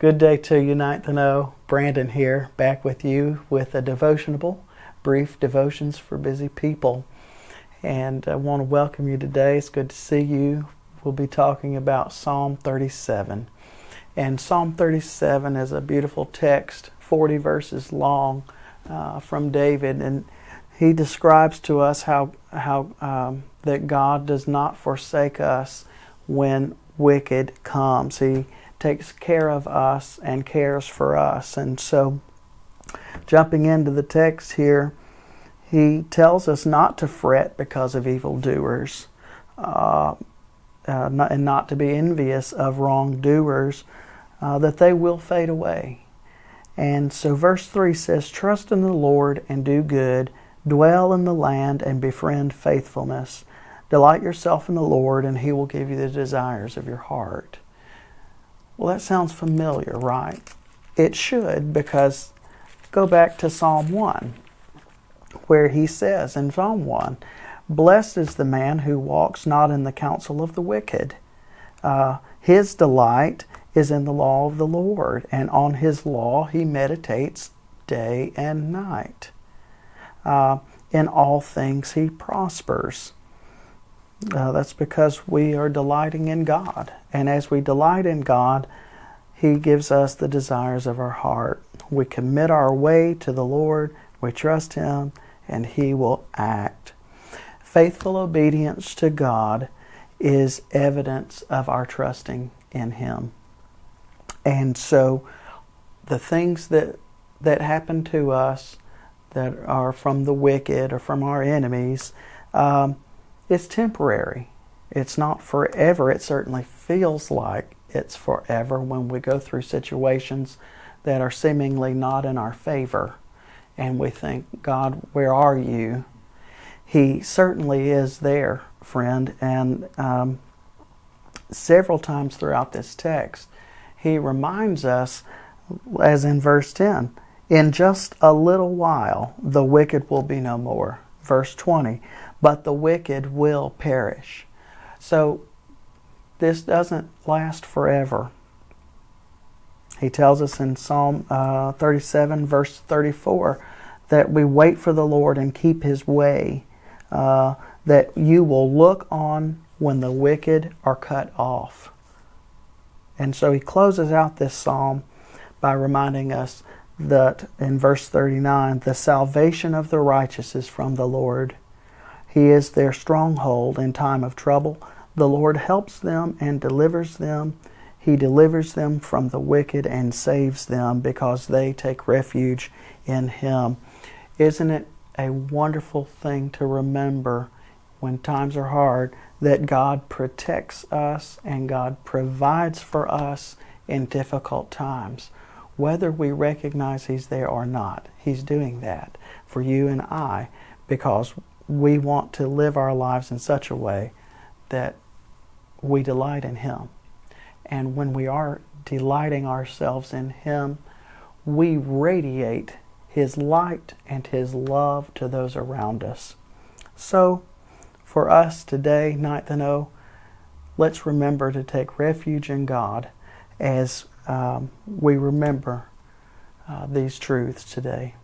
Good day to you, 9th and O. Brandon here, back with you with a devotionable, brief devotions for busy people. And I want to welcome you today. It's good to see you. We'll be talking about Psalm 37. And Psalm 37 is a beautiful text, 40 verses long, from David. And he describes to us how that God does not forsake us when wicked comes. He takes care of us and cares for us. And so, jumping into the text here, he tells us not to fret because of evildoers, and not to be envious of wrongdoers, that they will fade away. And so verse 3 says, "Trust in the Lord and do good, dwell in the land and befriend faithfulness. Delight yourself in the Lord, and He will give you the desires of your heart." Well, that sounds familiar, right? It should, because go back to Psalm 1, where he says in Psalm 1, "Blessed is the man who walks not in the counsel of the wicked. His delight is in the law of the Lord, and on His law he meditates day and night. In all things he prospers." That's because we are delighting in God. And as we delight in God, He gives us the desires of our heart. We commit our way to the Lord, we trust Him, and He will act. Faithful obedience to God is evidence of our trusting in Him. And so the things that happen to us that are from the wicked or from our enemies, it's temporary. It's not forever. It certainly feels like it's forever when we go through situations that are seemingly not in our favor. And we think, God, where are you? He certainly is there, friend. And several times throughout this text, He reminds us, as in verse 10, "In just a little while the wicked will be no more." Verse 20, "But the wicked will perish." So this doesn't last forever. He tells us in Psalm 37, verse 34, that we wait for the Lord and keep His way, that you will look on when the wicked are cut off. And so he closes out this psalm by reminding us that in verse 39, "The salvation of the righteous is from the Lord. He is their stronghold in time of trouble. The Lord helps them and delivers them. He delivers them from the wicked and saves them because they take refuge in Him." Isn't it a wonderful thing to remember when times are hard that God protects us and God provides for us in difficult times? Whether we recognize He's there or not, He's doing that for you and I, because we want to live our lives in such a way that we delight in Him. And when we are delighting ourselves in Him, we radiate His light and His love to those around us. So, for us today, 9th and O, let's remember to take refuge in God as we remember these truths today.